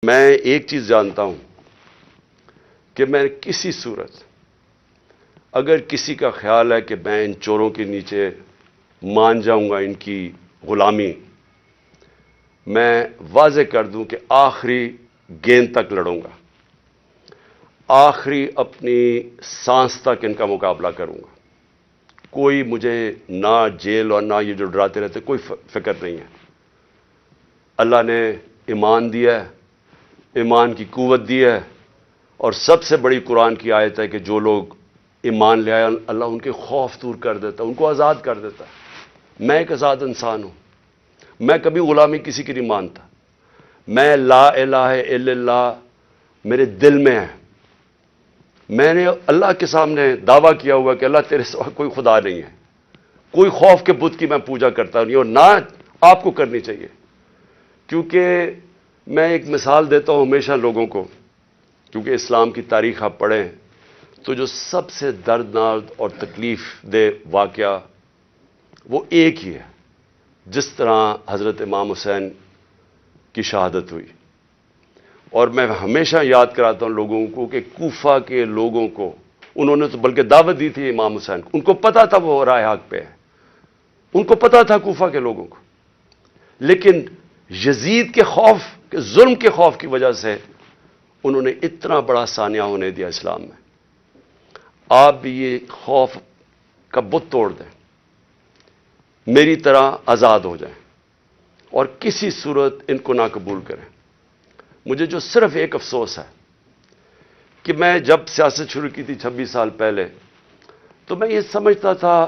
میں ایک چیز جانتا ہوں کہ میں کسی صورت اگر کسی کا خیال ہے کہ میں ان چوروں کے نیچے مان جاؤں گا ان کی غلامی، میں واضح کر دوں کہ آخری گیند تک لڑوں گا، آخری اپنی سانس تک ان کا مقابلہ کروں گا۔ کوئی مجھے نہ جیل اور نہ یہ جو ڈراتے رہتے کوئی فکر نہیں ہے۔ اللہ نے ایمان دیا ہے، ایمان کی قوت دی ہے، اور سب سے بڑی قرآن کی آیت ہے کہ جو لوگ ایمان لے آئے اللہ ان کے خوف دور کر دیتا ہے، ان کو آزاد کر دیتا ہے۔ میں ایک آزاد انسان ہوں، میں کبھی غلامی کسی کی نہیں مانتا۔ میں لا الہ الا اللہ میرے دل میں ہے۔ میں نے اللہ کے سامنے دعویٰ کیا ہوا کہ اللہ تیرے سوا کوئی خدا نہیں ہے، کوئی خوف کے بت کی میں پوجا کرتا نہیں، اور نہ آپ کو کرنی چاہیے، کیونکہ میں ایک مثال دیتا ہوں ہمیشہ لوگوں کو، کیونکہ اسلام کی تاریخ آپ پڑھیں تو جو سب سے دردناک اور تکلیف دہ واقعہ وہ ایک ہی ہے، جس طرح حضرت امام حسین کی شہادت ہوئی۔ اور میں ہمیشہ یاد کراتا ہوں لوگوں کو کہ کوفہ کے لوگوں کو انہوں نے تو بلکہ دعوت دی تھی امام حسین کو، ان کو پتا تھا وہ رائے حق پہ ہے، ان کو پتا تھا کوفہ کے لوگوں کو، لیکن یزید کے خوف کے ظلم کے خوف کی وجہ سے انہوں نے اتنا بڑا سانیہ ہونے دیا اسلام میں۔ آپ بھی یہ خوف کا بت توڑ دیں، میری طرح آزاد ہو جائیں اور کسی صورت ان کو نہ قبول کریں۔ مجھے جو صرف ایک افسوس ہے کہ میں جب سیاست شروع کی تھی 26 سال پہلے، تو میں یہ سمجھتا تھا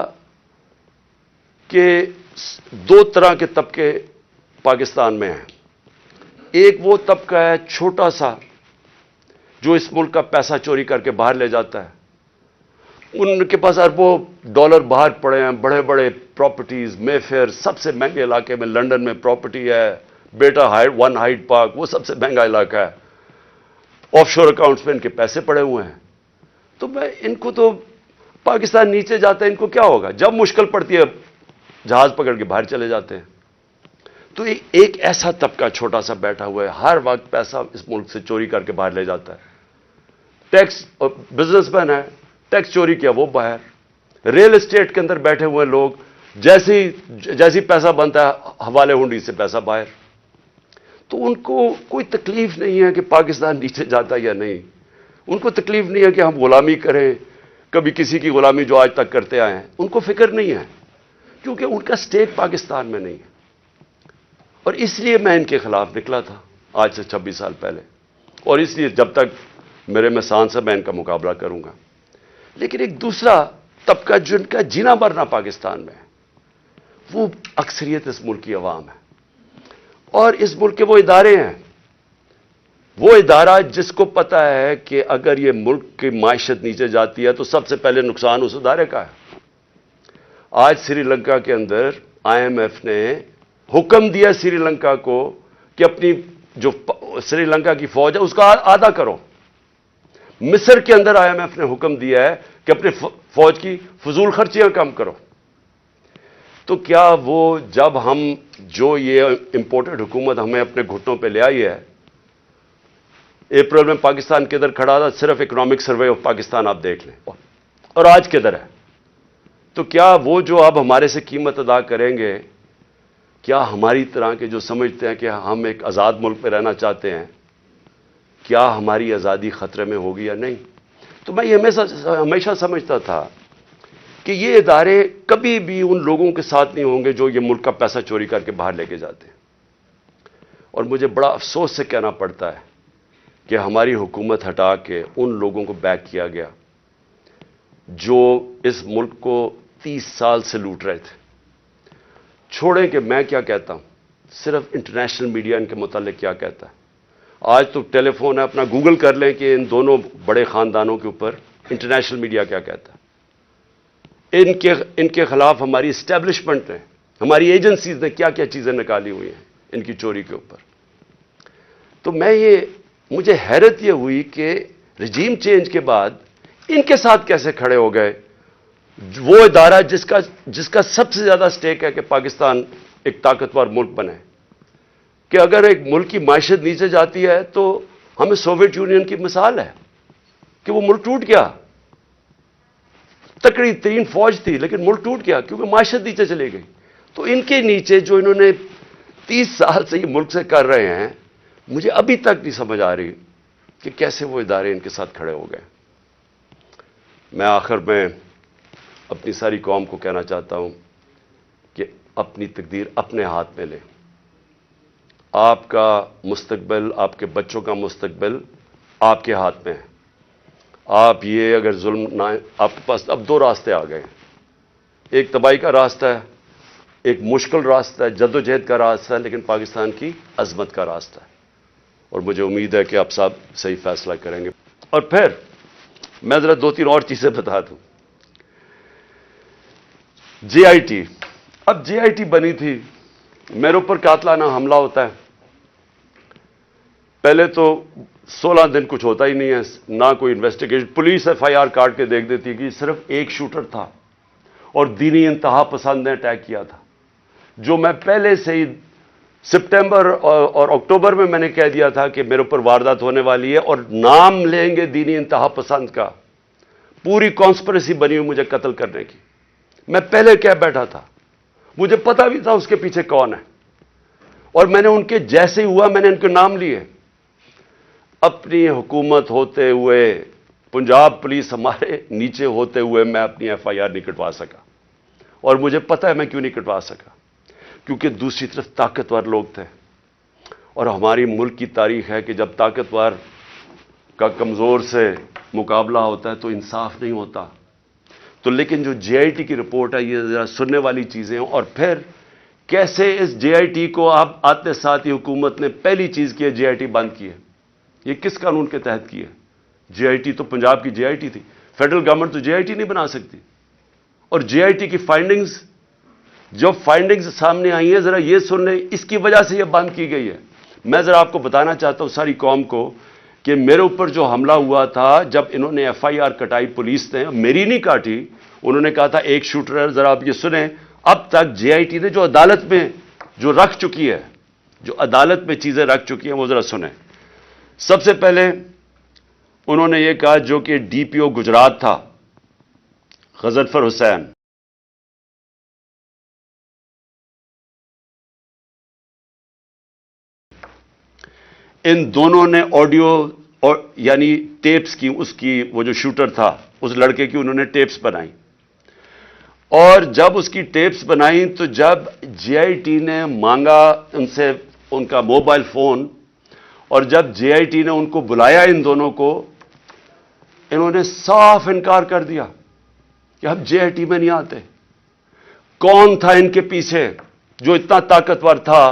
کہ دو طرح کے طبقے پاکستان میں ہیں۔ ایک وہ طبقہ ہے چھوٹا سا جو اس ملک کا پیسہ چوری کر کے باہر لے جاتا ہے، ان کے پاس اربوں ڈالر باہر پڑے ہیں، بڑے بڑے پراپرٹیز، مے فیئر سب سے مہنگے علاقے میں لنڈن میں پراپرٹی ہے، بیٹا ون ہائیڈ پارک وہ سب سے مہنگا علاقہ ہے، آف شور اکاؤنٹس میں ان کے پیسے پڑے ہوئے ہیں۔ تو میں ان کو تو پاکستان نیچے جاتا ہے ان کو کیا ہوگا، جب مشکل پڑتی ہے جہاز پکڑ کے باہر چلے جاتے ہیں۔ تو ایک ایسا طبقہ چھوٹا سا بیٹھا ہوا ہے، ہر وقت پیسہ اس ملک سے چوری کر کے باہر لے جاتا ہے، ٹیکس بزنس مین ہے، ٹیکس چوری کیا وہ باہر، ریل اسٹیٹ کے اندر بیٹھے ہوئے لوگ جیسی پیسہ بنتا ہے حوالے ہنڈی سے پیسہ باہر۔ تو ان کو کوئی تکلیف نہیں ہے کہ پاکستان نیچے جاتا یا نہیں، ان کو تکلیف نہیں ہے کہ ہم غلامی کریں، کبھی کسی کی غلامی جو آج تک کرتے آئے ہیں، ان کو فکر نہیں ہے، کیونکہ ان کا سٹیک پاکستان میں نہیں ہے۔ اور اس لیے میں ان کے خلاف نکلا تھا آج سے 26 سال پہلے، اور اس لیے جب تک میرے میں سانس ہے میں ان کا مقابلہ کروں گا۔ لیکن ایک دوسرا طبقہ جن کا جینا مرنا پاکستان میں ہے، وہ اکثریت اس ملک کی عوام ہے، اور اس ملک کے وہ ادارے ہیں، وہ ادارہ جس کو پتا ہے کہ اگر یہ ملک کی معیشت نیچے جاتی ہے تو سب سے پہلے نقصان اس ادارے کا ہے۔ آج سری لنکا کے اندر IMF نے حکم دیا سری لنکا کو کہ اپنی جو سری لنکا کی فوج ہے اس کا آدھا کرو۔ مصر کے اندر IMF نے حکم دیا ہے کہ اپنی فوج کی فضول خرچیاں کم کرو۔ تو کیا وہ جب ہم جو یہ امپورٹڈ حکومت ہمیں اپنے گھٹنوں پہ لے آئی ہے، اپریل میں پاکستان کے ادھر کھڑا تھا، صرف اکنامک سروے آف پاکستان آپ دیکھ لیں، اور آج کے ادھر ہے، تو کیا وہ جو اب ہمارے سے قیمت ادا کریں گے، کیا ہماری طرح کے جو سمجھتے ہیں کہ ہم ایک آزاد ملک میں رہنا چاہتے ہیں، کیا ہماری آزادی خطرے میں ہوگی یا نہیں؟ تو میں یہ ہمیشہ سمجھتا تھا کہ یہ ادارے کبھی بھی ان لوگوں کے ساتھ نہیں ہوں گے جو یہ ملک کا پیسہ چوری کر کے باہر لے کے جاتے ہیں۔ اور مجھے بڑا افسوس سے کہنا پڑتا ہے کہ ہماری حکومت ہٹا کے ان لوگوں کو بیک کیا گیا جو اس ملک کو 30 سال سے لوٹ رہے تھے۔ چھوڑیں کہ میں کیا کہتا ہوں، صرف انٹرنیشنل میڈیا ان کے متعلق کیا کہتا ہے۔ آج تو ٹیلی فون ہے، اپنا گوگل کر لیں کہ ان دونوں بڑے خاندانوں کے اوپر انٹرنیشنل میڈیا کیا کہتا ہے۔ ان کے خلاف ہماری اسٹیبلشمنٹ نے، ہماری ایجنسیز نے کیا کیا چیزیں نکالی ہوئی ہیں ان کی چوری کے اوپر۔ تو مجھے حیرت یہ ہوئی کہ رجیم چینج کے بعد ان کے ساتھ کیسے کھڑے ہو گئے، وہ ادارہ جس کا سب سے زیادہ سٹیک ہے کہ پاکستان ایک طاقتور ملک بنے۔ کہ اگر ایک ملک کی معیشت نیچے جاتی ہے تو ہمیں سوویت یونین کی مثال ہے کہ وہ ملک ٹوٹ گیا، تکڑی ترین فوج تھی لیکن ملک ٹوٹ گیا کیونکہ معیشت نیچے چلے گئی۔ تو ان کے نیچے جو انہوں نے 30 سال سے یہ ملک سے کر رہے ہیں، مجھے ابھی تک نہیں سمجھ آ رہی کہ کیسے وہ ادارے ان کے ساتھ کھڑے ہو گئے۔ میں آخر میں اپنی ساری قوم کو کہنا چاہتا ہوں کہ اپنی تقدیر اپنے ہاتھ میں لیں۔ آپ کا مستقبل، آپ کے بچوں کا مستقبل آپ کے ہاتھ میں ہے۔ آپ یہ اگر ظلم نہ، آپ کے پاس اب 2 راستے آ گئے ہیں، ایک تباہی کا راستہ ہے، ایک مشکل راستہ ہے، جدوجہد کا راستہ ہے، لیکن پاکستان کی عظمت کا راستہ ہے، اور مجھے امید ہے کہ آپ صاحب صحیح فیصلہ کریں گے۔ اور پھر میں ذرا 2-3 اور چیزیں بتا دوں۔ جے آئی ٹی، اب جے آئی ٹی بنی تھی، میرے اوپر قاتلانہ حملہ ہوتا ہے، پہلے تو 16 دن کچھ ہوتا ہی نہیں ہے، نہ کوئی investigation, police F I R کاٹ کے دیکھ دیتی کہ صرف ایک شوٹر تھا اور دینی انتہا پسند نے اٹیک کیا تھا، جو میں پہلے سے ہی سپٹمبر اور اکتوبر میں نے کہہ دیا تھا کہ میرے اوپر واردات ہونے والی ہے اور نام لیں گے دینی انتہا پسند کا، پوری کانسپریسی بنی ہوئی مجھے قتل کرنے کی، میں پہلے کہہ بیٹھا تھا، مجھے پتا بھی تھا اس کے پیچھے کون ہے، اور میں نے ان کے جیسے ہوا میں نے ان کے نام لیے۔ اپنی حکومت ہوتے ہوئے، پنجاب پولیس ہمارے نیچے ہوتے ہوئے میں اپنی ایف آئی آر نہیں کٹوا سکا، اور مجھے پتا ہے میں کیوں نہیں کٹوا سکا، کیونکہ دوسری طرف طاقتور لوگ تھے، اور ہماری ملک کی تاریخ ہے کہ جب طاقتور کا کمزور سے مقابلہ ہوتا ہے تو انصاف نہیں ہوتا۔ تو لیکن جو جے آئی ٹی کی رپورٹ ہے، یہ ذرا سننے والی چیزیں ہیں، اور پھر کیسے اس جے آئی ٹی کو آپ آتے ساتھ ہی حکومت نے پہلی چیز کی ہے، جے آئی ٹی بند کی ہے۔ یہ کس قانون کے تحت کی ہے؟ جے آئی ٹی تو پنجاب کی جے آئی ٹی تھی، فیڈرل گورنمنٹ تو جے آئی ٹی نہیں بنا سکتی، اور جے آئی ٹی کی فائنڈنگز، جو فائنڈنگز سامنے آئی ہیں ذرا یہ سن لیں، اس کی وجہ سے یہ بند کی گئی ہے۔ میں ذرا آپ کو بتانا چاہتا ہوں ساری قوم کو کہ میرے اوپر جو حملہ ہوا تھا، جب انہوں نے ایف آئی آر کٹائی پولیس نے، میری نہیں کاٹی، انہوں نے کہا تھا ایک شوٹر ہے، ذرا آپ یہ سنیں، اب تک جے آئی ٹی نے جو عدالت میں جو رکھ چکی ہے، جو عدالت میں چیزیں رکھ چکی ہیں، وہ ذرا سنیں۔ سب سے پہلے انہوں نے یہ کہا، جو کہ ڈی پی او گجرات تھا غضنفر حسین، ان دونوں نے آڈیو یعنی ٹیپس کی، اس کی وہ جو شوٹر تھا اس لڑکے کی انہوں نے ٹیپس بنائی، اور جب اس کی ٹیپس بنائی تو جب جے آئی ٹی نے مانگا ان سے ان کا موبائل فون، اور جب جے آئی ٹی نے ان کو بلایا ان دونوں کو، انہوں نے صاف انکار کر دیا کہ ہم جے آئی ٹی میں نہیں آتے۔ کون تھا ان کے پیچھے جو اتنا طاقتور تھا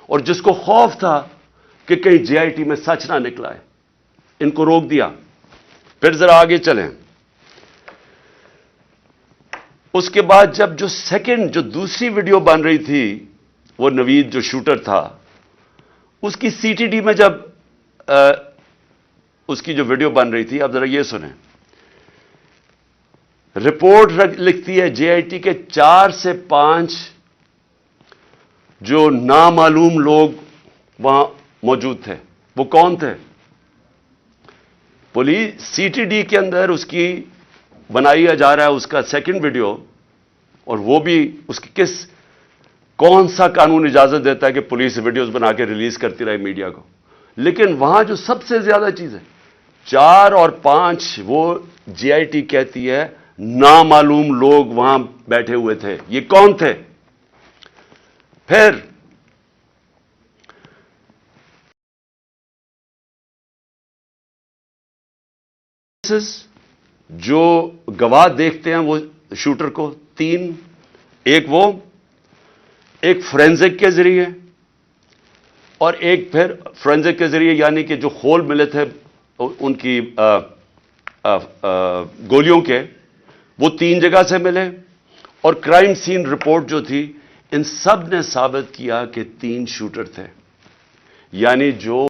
اور جس کو خوف تھا کہ کہیں جے آئی ٹی میں سچ نہ نکلا ہے؟ ان کو روک دیا۔ پھر ذرا آگے چلیں، اس کے بعد جب جو سیکنڈ جو دوسری ویڈیو بن رہی تھی، وہ نوید جو شوٹر تھا، اس کی سی ٹی ڈی میں جب اس کی جو ویڈیو بن رہی تھی، اب ذرا یہ سنیں، رپورٹ لکھتی ہے جے آئی ٹی کے 4 سے 5 جو نامعلوم لوگ وہاں موجود تھے۔ وہ کون تھے؟ پولیس سی ٹی ڈی کے اندر اس کی بنایا جا رہا ہے اس کا سیکنڈ ویڈیو، اور وہ بھی اس کی کون سا قانون اجازت دیتا ہے کہ پولیس ویڈیوز بنا کے ریلیز کرتی رہے میڈیا کو؟ لیکن وہاں جو سب سے زیادہ چیز ہے، 4 اور 5 وہ جے آئی ٹی کہتی ہے نامعلوم لوگ وہاں بیٹھے ہوئے تھے۔ یہ کون تھے؟ پھر جو گواہ دیکھتے ہیں وہ شوٹر کو 3، ایک فورینزک کے ذریعے، اور ایک پھر فورینزک کے ذریعے یعنی کہ جو خول ملے تھے ان کی گولیوں کے، وہ 3 جگہ سے ملے، اور کرائم سین رپورٹ جو تھی، ان سب نے ثابت کیا کہ 3 شوٹر تھے، یعنی جو